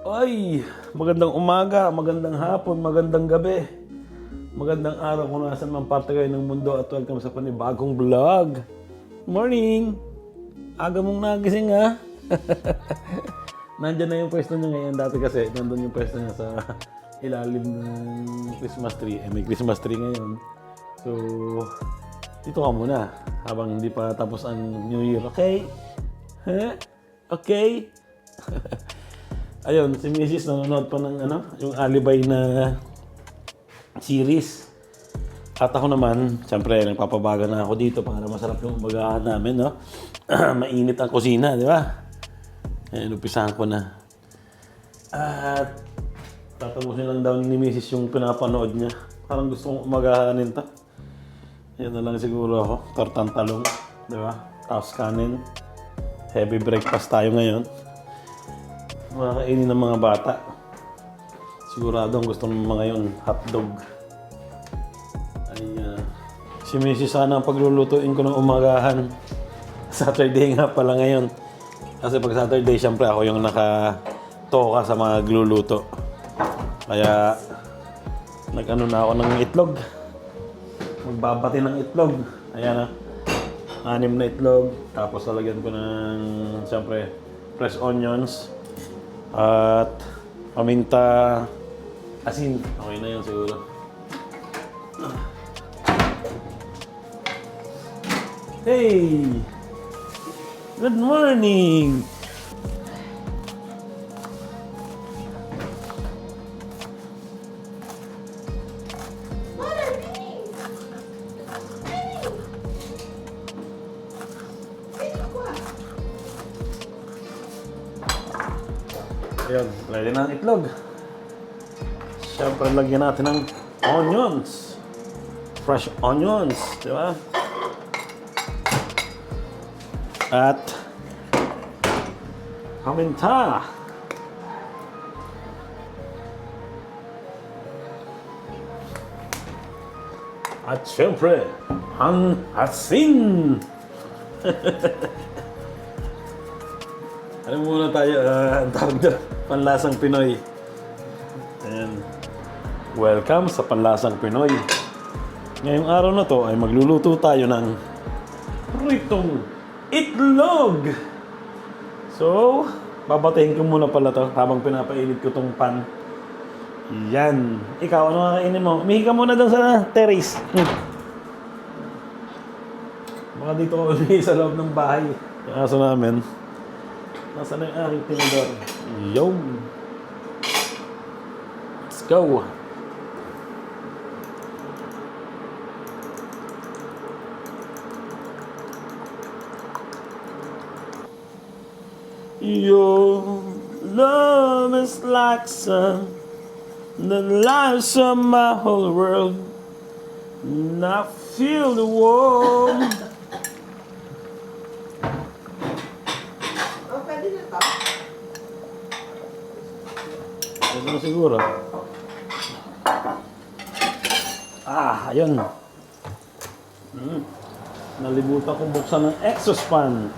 Ay, magandang umaga, magandang hapon, magandang gabi. Magandang araw kung nasan man parte kayo ng mundo at welcome sa panibagong vlog. Morning! Aga mong nagising ha? Nandyan na yung pwesto niya ngayon. Dati kasi nandun yung pwesto niya sa ilalim ng Christmas tree. May Christmas tree ngayon. So, dito ka muna habang hindi pa tapos ang New Year. Okay? Huh? Okay? Ayun, si Mrs. nanonood pa ng yung Alibay na series. At ako naman, siyempre, nagpapabaga na ako dito para masarap yung umagahan namin, no? Mainit ang kusina, di ba? Ayun, umpisahan ko na. At tatapusin lang daw ni Mrs. yung pinapanood niya. Parang gusto kong umagahanin to. Yan na lang siguro ako. Tortang talong, di ba? Tapos kanin. Heavy breakfast tayo ngayon. Makakainin ng mga bata. Sigurado ang gusto ng mga yun, hotdog. Ay, si Mrs. sana ang paglulutuin ko ng umagahan. Saturday nga pala ngayon. Kasi pag Saturday, syempre ako yung nakatoka sa mga gluluto. Kaya, nag-ano na ako ng itlog. Magbabati ng itlog. Ayan na. 6 na itlog. Tapos lalagyan ko ng, syempre, fresh onions. At paminta, asin. Okay na yun siguro. Hey! Good morning! Ayun, ready na ang itlog. Siyempre, lagyan natin ng onions. Fresh onions, di ba? At paminta. At siyempre, ang asin. Ano muna tayo, ang tawag doon, panlasang Pinoy. Ayan. Welcome sa panlasang Pinoy. Ngayong araw na to ay magluluto tayo ng pritong itlog. So, babatayin ko muna pala to habang pinapainit ko tong pan. Yan. Ikaw, ano kakainin mo? Umihi ka muna doon sa terrace. Baka dito ko umihi sa loob ng bahay. Yung aso namin. Nasaan na yung aking tinidor? Yo! Let's go! Your love is like sun that lights up my whole world, and I feel the warmth. Ito na siguro. Ayun. Nalibutan kong buksan ng exhaust fan.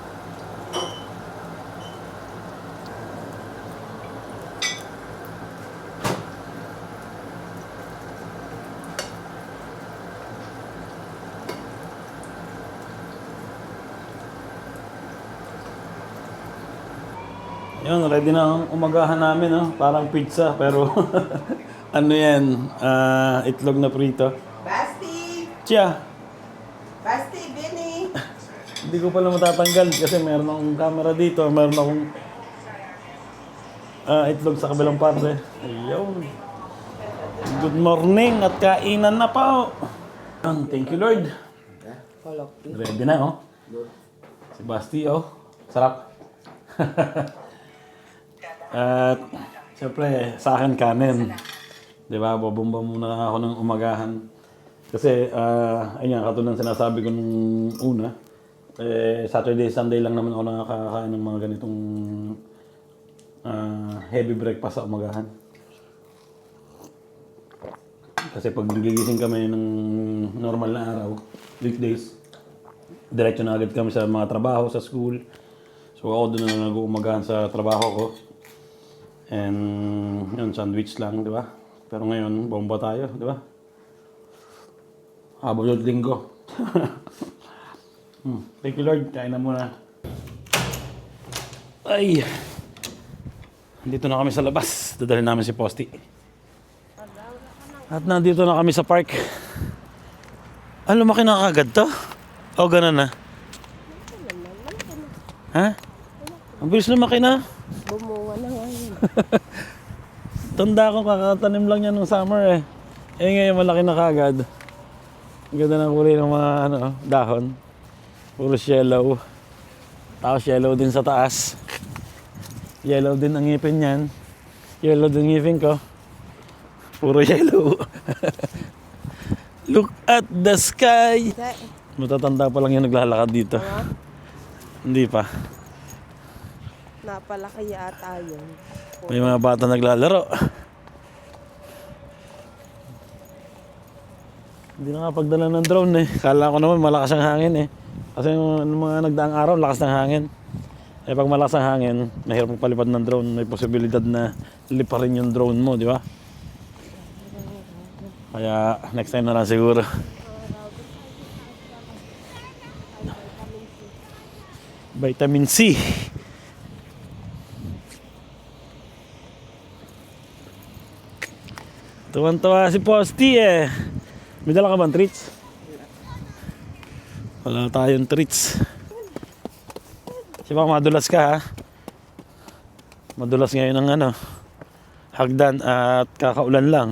Yun, ready na ang umagahan namin, no? Parang pizza, pero ano yan? Itlog na prito. Basti! Tiya! Basti, Benny! Hindi ko pala matatanggal kasi meron akong camera dito, meron akong itlog sa kabilang parte. Ayun. Good morning at kainan na po. Thank you, Lord. Ready na, oh. Si Basti, oh. Sarap. At siyempre, sa akin kanin. Diba, babomba muna ako ng umagahan. Kasi, ayun, katulad ng sinasabi ko nung una, Saturday, Sunday lang naman ako nakakakain ng mga ganitong heavy breakfast sa umagahan. Kasi pag gigising kami ng normal na araw, weekdays, diretso na agad kami sa mga trabaho, sa school. So ako doon na nag-uumagahan sa trabaho ko. And yun, sandwich lang, di ba? Pero ngayon, bomba tayo, di ba? Habang yung linggo. Thank you Lord, kain na muna. Ay! Dito na kami sa labas. Dadalhin namin si Posty. At nandito na kami sa park. Ah, lumaki na kagad to? O, ganun na? Ha? Ang bilis lumaki na. Bumuwa na ngayon. Tanda ko, kakatanim lang yan nung summer eh. Eh ngayon malaki na kagad. Ang ganda ng kulay ng mga dahon. Puro yellow. Tapos yellow din sa taas. Yellow din ang ngipin niyan. Yellow din ngipin ko. Puro yellow. Look at the sky. Matatanda pa lang yung naglalakad dito. Hindi pa. Napalaki yata yun. May mga bata naglalaro. Hindi na nga pagdala ng drone eh. Kala ko naman malakas ang hangin eh. Kasi yung mga nagdaang araw, lakas ng hangin. Eh pag malakas ang hangin, mahirap magpalipad ng drone. May posibilidad na liparin yung drone mo, di ba? Kaya next time na lang siguro. Vitamin C. Tuwan-tuwa si Posty eh. May dala ka bang treats? Wala tayong treats. Siya madulas ka ha. Madulas ngayon ang hagdan at kakaulan lang.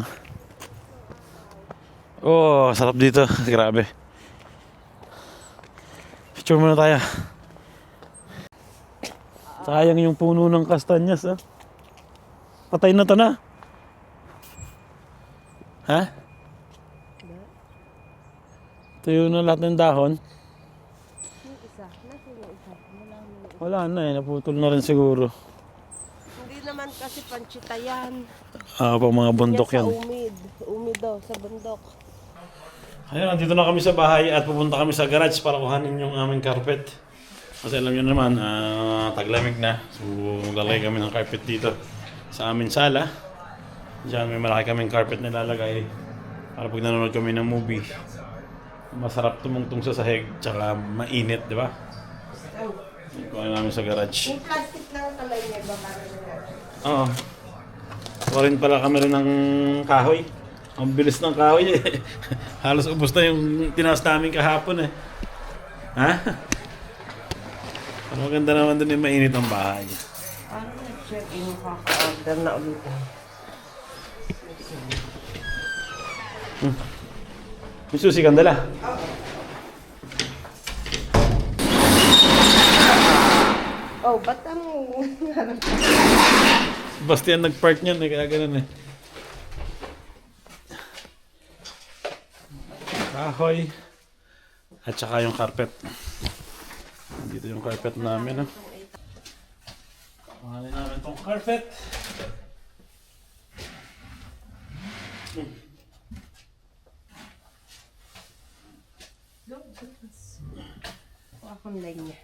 Oh, sarap dito. Grabe. Picture muna tayo. Sayang yung puno ng kastanyas ha. Patay na to na. Ha? Tuyo na lahat ng dahon. Yung isa. Nasaan yung isa? Wala na eh, naputol na rin siguro. Hindi naman kasi panchita yan. Pang mga bundok yan. Sa umid. Umid daw, sa bundok. Ayun, nandito na kami sa bahay at pupunta kami sa garage para kuhanin yung aming carpet. Kasi alam nyo naman, taglamig na. So, maglalagay kami ng carpet dito sa aming sala. Diyan may malaki kaming carpet na lalagay para pag nanonood kami ng movie. Masarap tumungtong sa sahig, tsaka mainit, di ba? Kuhanin namin sa garage. Yung plastic lang kalay niya ba para na? Oo. Kuha rin pala kami rin ng kahoy. Ang bilis ng kahoy eh. Halos ubos na yung tinaas namin kahapon eh. Ha? Pero maganda naman dun yung mainit ang bahay. Parang nag-check yung kaka-order na ulit. May susi kang dala. Oh, ba't ang... Bastian nag-park niyan eh, kaya ganun eh. Kahoy. At saka yung carpet. Dito yung carpet namin. Kuhanin namin tong carpet. Akong line niya.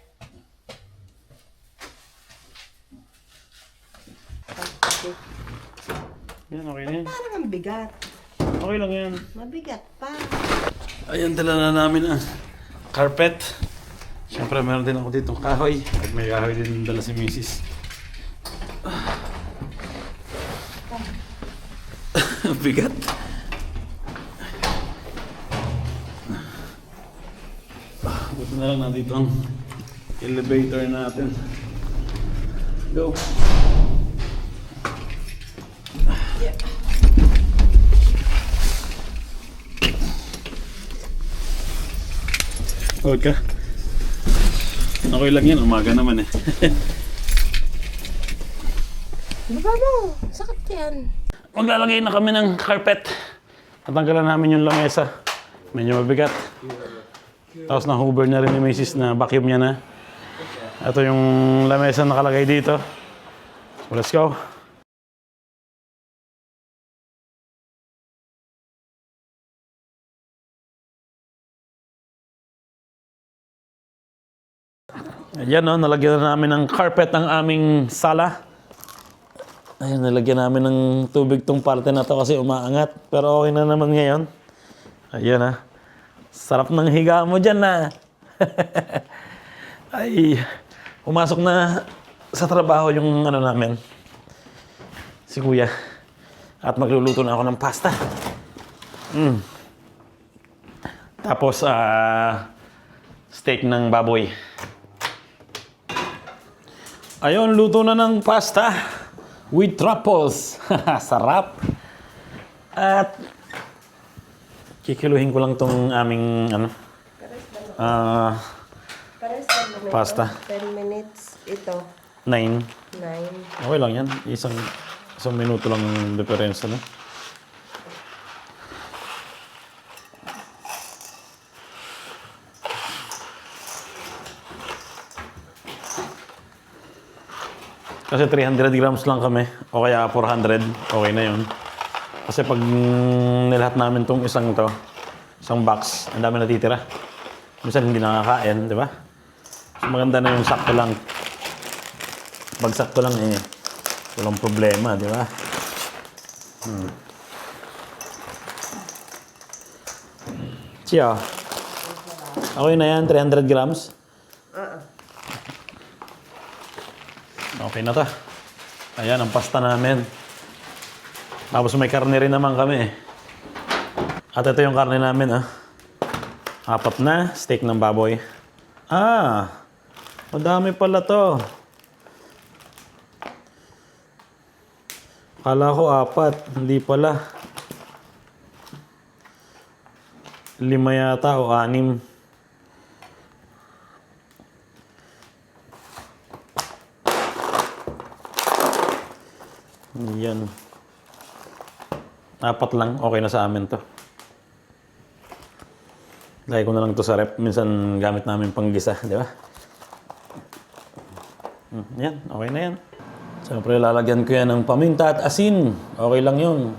Yan, okay na yan. Parang ang bigat. Okay lang yan. Mabigat pa. Ayan, dala na namin ang carpet. Siyempre, meron din ako ditong kahoy. At may kahoy din dala si Mrs. Bigat. Buti na lang nandito ang elevator natin. Go. Huwag ka. Okay lang yan, umaga naman eh. Baba mo, sakit yan. Maglalagay na kami ng carpet. Tatanggalan namin yung lamesa. Medyo mabigat. Tapos na-hoover na rin ni Mrs. na vacuum niya na. Ito yung lamesa nakalagay dito. So let's go. Ayan, no, nalagyan na namin ng carpet ang aming sala. Ayun, nalagyan namin ng tubig tong parte na to kasi umaangat. Pero okay na naman ngayon. Ayun ha. Sarap ng higa mo dyan na. Ay, pumasok na sa trabaho yung ano namin. Si Kuya. At magluluto na ako ng pasta. Tapos, steak ng baboy. Ayun, luto na ng pasta with truffles. Sarap. At kikiluhin ko lang tong aming pasta. 10 minutes ito. 9. 9. Okay lang yan. Isang minuto lang yung diferensya. No? Kasi 300 grams lang kami. O kaya 400. Okay na yun. Kasi pag nilahat namin tong isang box, ang dami natitira. Minsan hindi nakakain, di ba? So maganda na yung sakto lang. Pag sakto lang walang problema, di ba? Siya. Okay na yan, 300 grams. Okay na to. Ayan, ang pasta namin. Tapos may karne rin naman kami. At ito yung karne namin, 4 na steak ng baboy. Madami pala to. Kala ko 4, hindi pala. 5 yata o 6. Yan. 4 lang, okay na sa amin to. Lagay ko na lang to sa rep. Minsan gamit namin panggisa, di ba? Yan, okay na yan. Siyempre, lalagyan ko yan ng paminta at asin. Okay lang yun.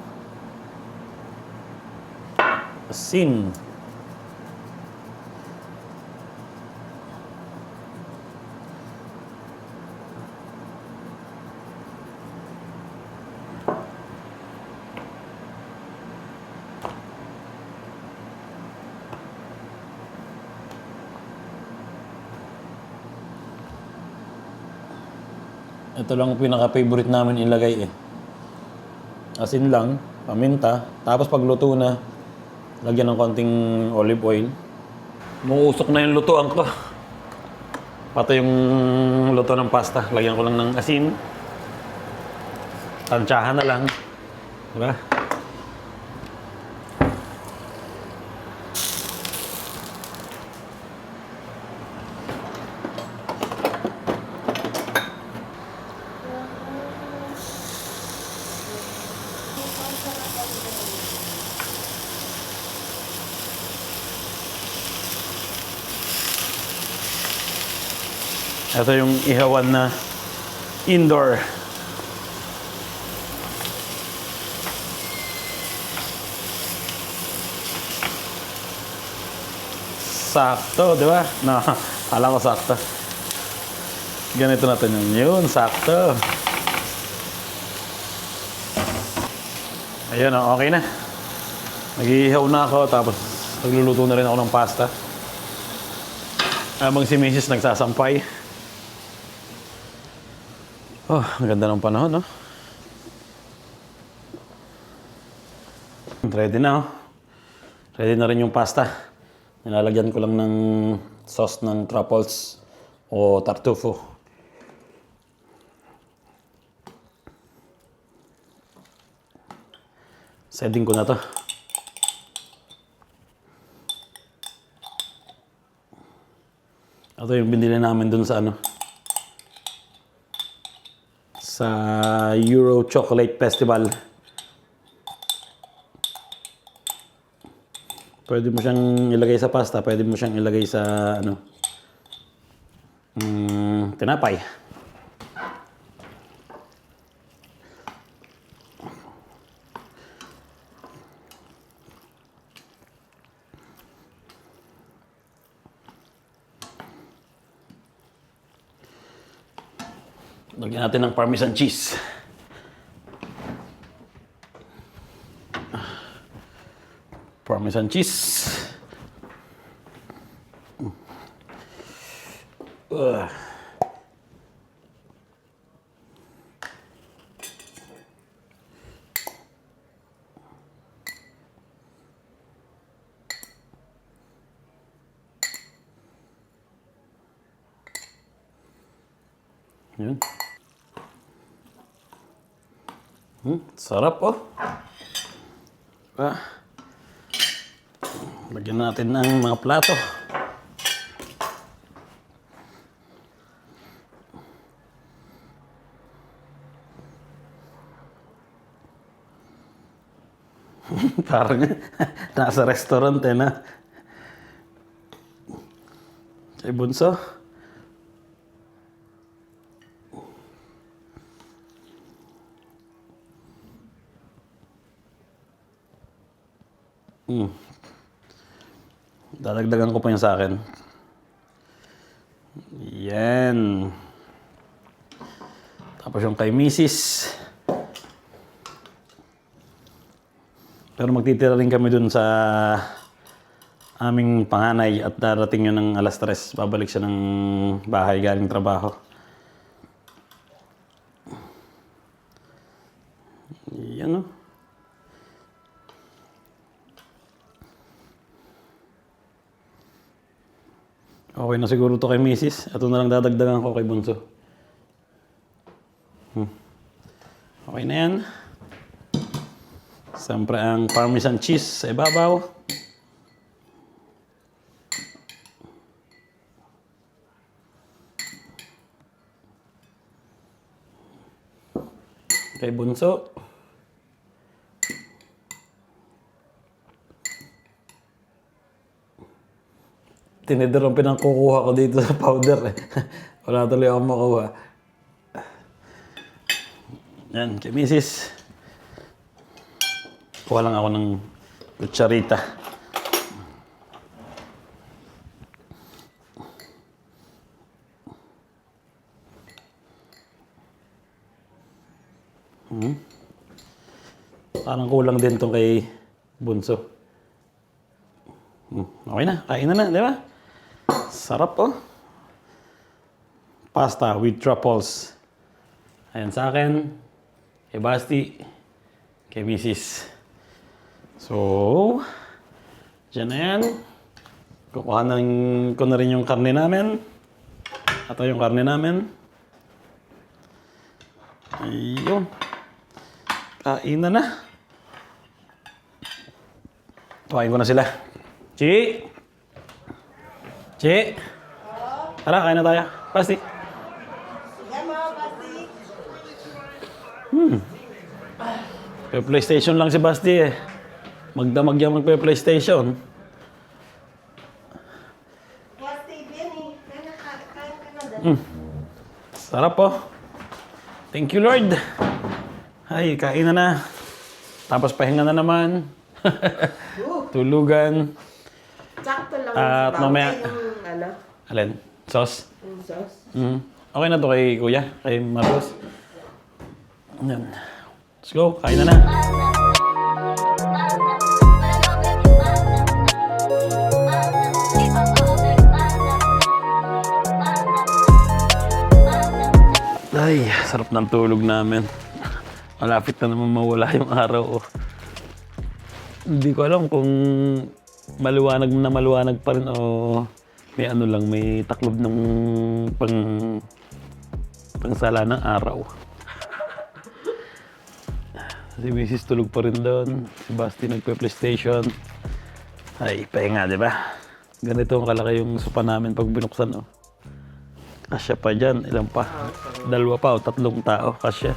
Asin. Ito lang ang pinaka-favorite namin ilagay Asin lang, paminta, tapos pag luto na, lagyan ng konting olive oil. Muusok na yung lutuan ko. Pati yung luto ng pasta, lagyan ko lang ng asin. Tansyahan na lang. Diba? Ito yung ihawan na indoor. Sakto, di ba? No, alam ko sakto. Ganito natin yun. Yun, sakto. Ayun, okay na. Nag-iihaw na ako, tapos nagluluto na rin ako ng pasta. Habang si Mrs. nagsasampay. Oh, ang ganda ng panahon, no? Ready na, Ready na rin yung pasta. Nilalagyan ko lang ng sauce ng truffles o tartufo. Setting ko na to. Ito yung binili namin dun sa sa Euro Chocolate Festival. Pwede mo siyang ilagay sa pasta, pwede mo siyang ilagay sa tinapay. Lagyan natin ng parmesan cheese. Parmesan cheese. Yun. Sarap oh. Lagyan natin ng mga plato. Parang nasa restaurant na. Kay Bunso. Dadagdagan ko pa yung sa akin. Yan. Tapos yung kay Mrs. Pero magtitira rin kami dun sa aming panganay at darating yun ng alas 3. Babalik siya ng bahay galing trabaho. Yan o. Okay na siguro to kay Mrs. Ito na lang dadagdagan ko kay Bunso. Okay na yan. Siyempre ang Parmesan cheese sa ibabaw. Kay Bunso. Tinidor ang pinangkukuha ko dito sa powder eh. Wala tuloy akong makuha. Yan, kay Mrs. Kuha lang ako ng kutsarita. Parang kulang din itong kay Bunso. Okay na, kain na, di ba? Sarap oh. Pasta with truffles. Ayan sa akin, kay Basti, kay Mrs. So, dyan na yan. Kukuhanan ko na rin yung karne namin. Ito yung karne namin. Ayun. Kain na na. Tuwain ko na sila. Chi! Chi! Tara, kain na tayo. Basti. PlayStation lang si Basti eh. Magdamag yan magpe-PlayStation. Sarap po. Thank you, Lord. Ay, kain na na. Tapos pahinga na naman. Tulugan. Sakto lang At mamaya... yung ano, Alin? Sauce? yung sauce. Okay na to kay Kuya, kay Marcos. Yan. Let's go, kain na na. Ay, sarap ng tulog namin. Malapit na naman mawala yung araw. Hindi ko alam kung maliwanag na maliwanag pa rin o may ano lang, may taklob ng pangsala ng araw. Si Mrs. tulog pa rin doon. Si Basti nagpe-PlayStation. Ay, pahinga, di ba? Ganito ang kalaki yung sopa namin pag binuksan, oh. Kasya pa dyan. Ilan pa? 2 pa o 3 tao. Kasya.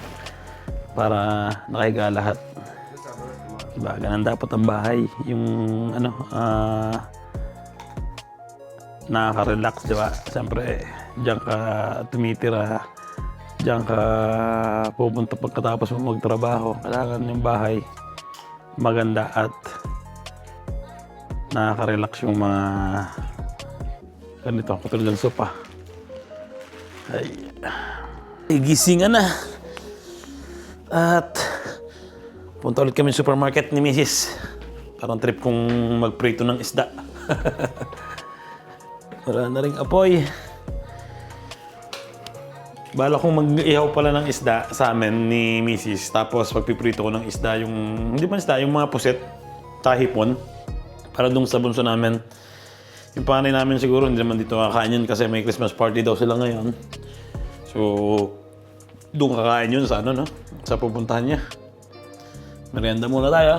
Para nakahiga lahat. Diba? Ganun dapat ang bahay. Yung, ano, nakaka-relax, diba? Siyempre, diyan ka tumitira. Diyan ka pupunta pagkatapos mo magtrabaho. Kailangan yung bahay maganda at nakaka-relax yung mga ganito, katulad ng sopa. Ay, gisingan na. At punta ulit kami sa supermarket ni Mrs. Parang trip kong magprito ng isda. Wala na ring apoy. Bala kong mag-ihaw pala ng isda sa amin ni Mrs. Tapos pagpiprito ko ng isda, yung hindi man isda, yung mga puset, tahipon. Para dun sa bunso namin. Yung panganay namin siguro hindi naman dito kakain yun kasi may Christmas party daw sila ngayon. So, doon kakain yun sa ano, no? Sa pupuntahan niya. Merienda muna tayo.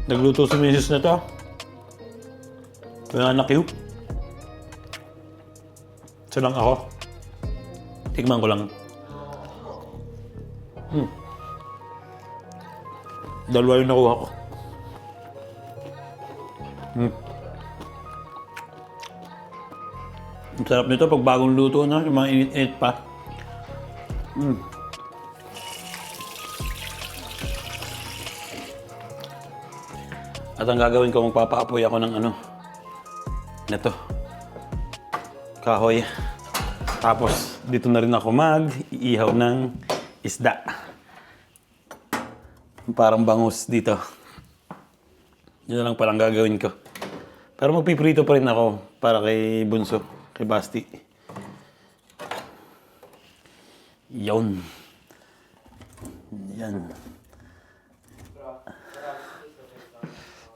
Nagluto si Mrs. na to. Kaya anak yun. Ito lang ako. Tikman ko lang. Dalawa yung nakuha ko. Ang sarap nito pag bagong luto na, yung mga init-init pa. At ang gagawin ko, magpapaapoy ako ng ano, neto, kahoy. Tapos dito na rin ako mag-iihaw ng isda. Parang bangus dito. Yun na lang palang gagawin ko. Pero magpiprito pa rin ako para kay Bunso, kay Basti. Yun. Yan.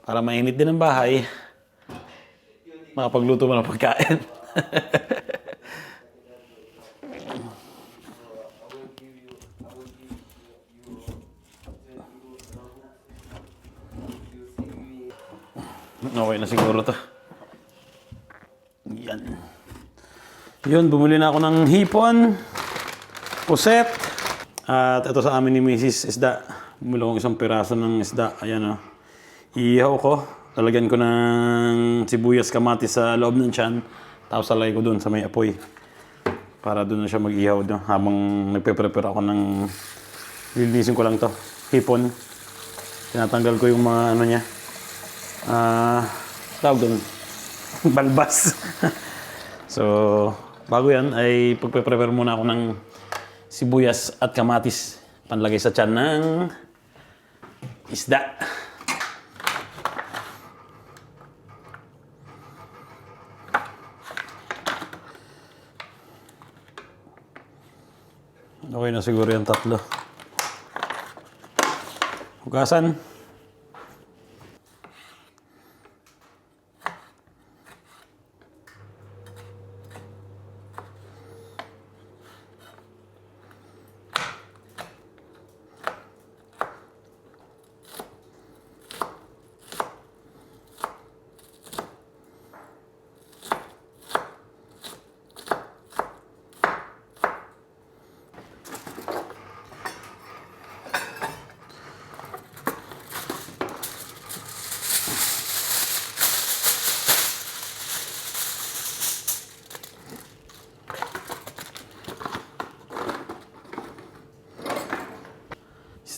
Para mainit din ang bahay, makapagluto mo ng pagkain. Okay na siguro to. Yan. Yun, bumili na ako ng hipon, puset, at ito sa amin ni Mrs. isda. Bumili akong isang piraso ng isda. Ayan o. Iihaw ko. Lalagyan ko ng sibuyas, kamatis sa loob ng tiyan. Tapos salay ko dun sa may apoy. Para dun na siya mag-ihaw doon. Habang nagpe-prepare ako ng... Lilinisin ko lang to. Hipon. Tinatanggal ko yung mga ano niya. Tawag doon. Balbas. So, bago yan ay pagpe-prepare muna ako ng sibuyas at kamatis. Panlagay sa tiyan ng isda. Okay na siguro yung tatlo. Hugasan.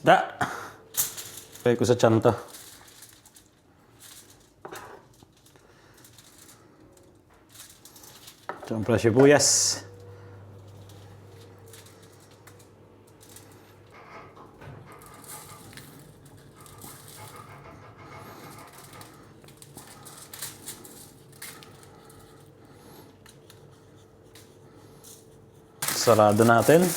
Isda. Kaya ko sa tiyan to. Siyempre sibuyas. Sarado natin.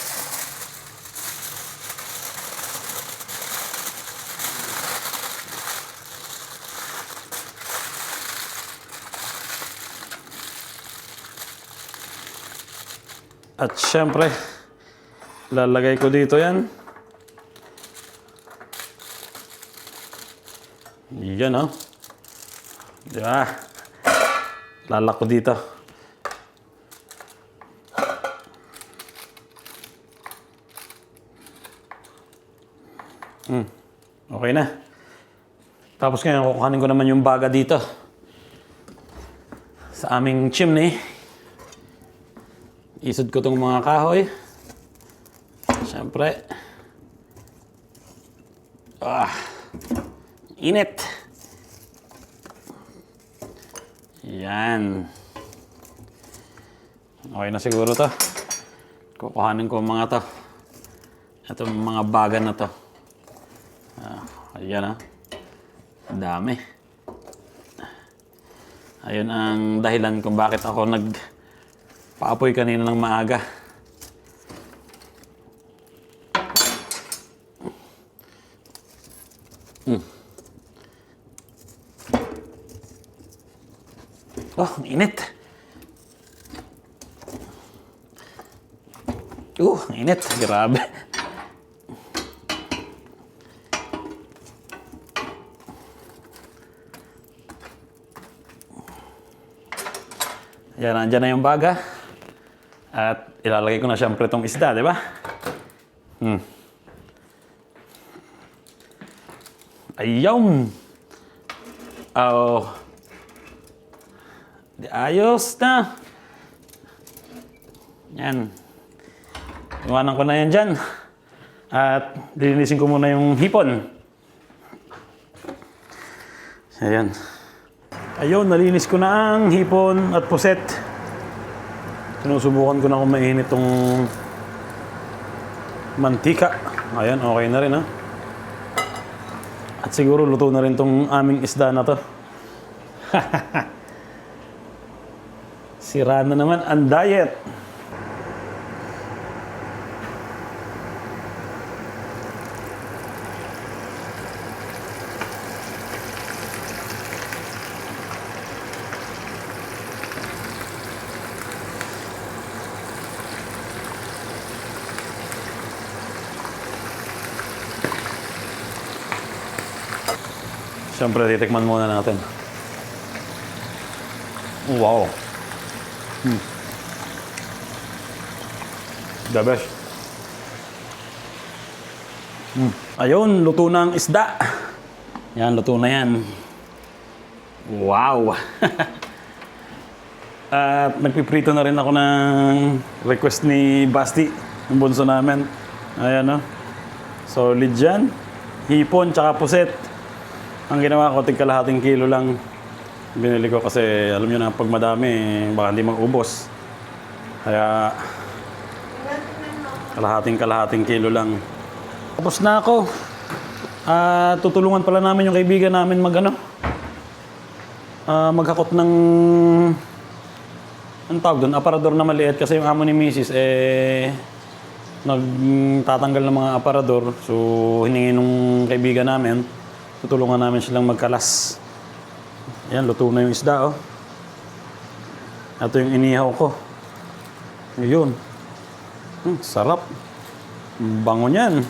At syempre, lalagay ko dito yan. Yan o. Diba? Lalak ko dito. Okay na. Tapos ngayon, kukuhanin ko naman yung baga dito. Sa aming chimney. Isod ko tong mga kahoy. Siyempre. Init. Yan. Okay na siguro to. Kukuhanin ko mga to. Itong mga baga na to. Ayan ah. Ang dami. Ayun ang dahilan kung bakit ako nagpaapoy kanina ng maaga. Oh, ang init. Ang init. Grabe. Yan, andyan na yung baga. At ilalagay ko na siyempre itong isda, di ba? Ayun! Oh. Di ayos na. Yan. Iwanan ko na yan dyan. At lilinisin ko muna yung hipon. Ayan. Ayun, nalinis ko na ang hipon at puset. Sinusubukan ko na kung mainit tong mantika. Ayan, okay na rin ha. At siguro luto na rin tong aming isda na to. Sira na naman ang diet. Siyempre, titikman muna natin. Wow! The best. Ayun, luto na ang isda. Yan, luto na yan. Wow! At nagpiprito na rin ako ng request ni Basti, yung bunso namin. Ayan, no? Solid yan. Hipon, tsaka puset. Ang ginawa ko, tig-kalahating kilo lang binili ko kasi alam nyo na pag madami, baka hindi mag-ubos. Kaya kalahating kilo lang. Tapos na ako. Tutulungan pala namin yung kaibigan namin maghakot ng ang tawag doon, aparador na maliit kasi yung amo ni Mrs. Nagtatanggal ng mga aparador. So hiningi nung kaibigan namin, tutulungan namin silang magkalas. Ayan, luto na yung isda, oh. Ito yung inihaw ko. Ayun. Sarap. Bango niyan.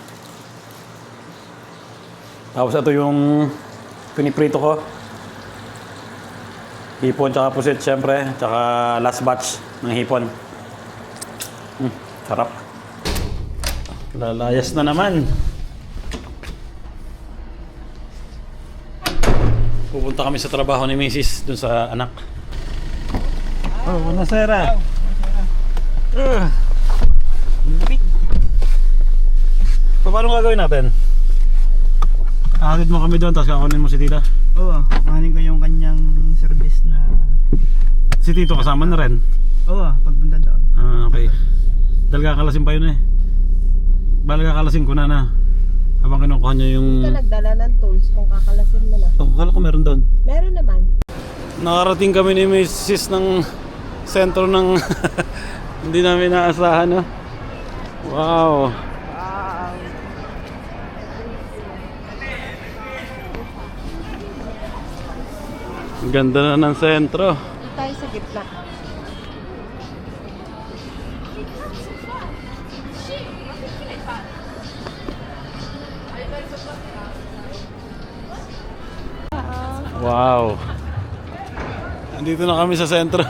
Tapos ito yung piniprito ko. Hipon tsaka pusit, syempre. Tsaka last batch ng hipon. Sarap. Lalayas na naman. Pupunta kami sa trabaho ni Mrs. dun sa anak. Oh, buonasera. Paano gagawin natin? Aakit mo kami doon, tapos kakunin mo si tita? Oo, kuhanin ko yung kanyang service na... Si tito kasama na rin? Oo, pagpunta doon. Okay. Dahil kakalasin pa yun eh. Bala kakalasin ko na. Habang kinukuha niya yung... Hindi ka nagdala ng tools kung kakalasin mo na. Oh, kala ko meron doon. Meron naman. Nakarating kami ni Mrs. ng sentro ng hindi namin naasahan, no? Wow! Ang ganda na ng sentro. Dito tayo sa gitna. Wow! Andito na kami sa sentro.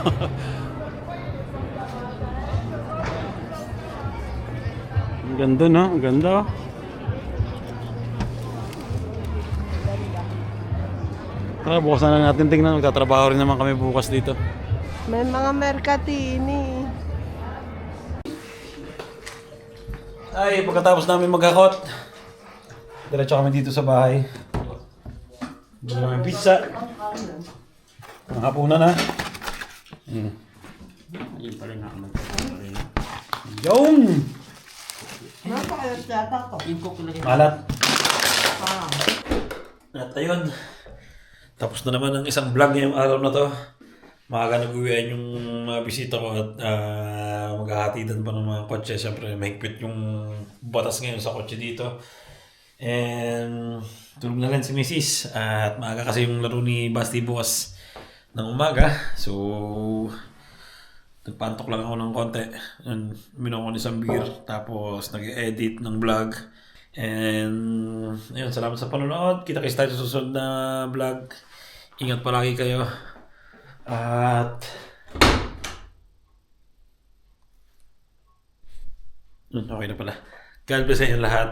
Ang ganda, no? Ang ganda. Tara, bukas na lang natin tingnan. Magtatrabaho rin naman kami bukas dito. May mga merkatini. Ay, pagkatapos namin maghakot, diretso kami dito sa bahay. Bili namin pizza. Ang hapunan na. Ayun pa rin ako Yung! Napakalat yata ko. Yung cook lagi. Malat. At ayun, tapos na naman ang isang vlog ngayong araw na to. Maaga nag-uwian yung mga bisita ko at maghahatidan pa ng mga kotse. Siyempre, mahigpit yung batas ngayon sa kotse dito. And tulog na rin si Mrs. At maaga kasi yung laro ni Basti bukas ng umaga. So, nagpantok lang ako ng konti. And uminom ako ng isang beer. Tapos nag-edit ng vlog. And ayun, salamat sa panonood. Kita-kits tayo sa susunod na vlog. Ingat palagi kayo. At okay na pala. God bless sa inyo lahat.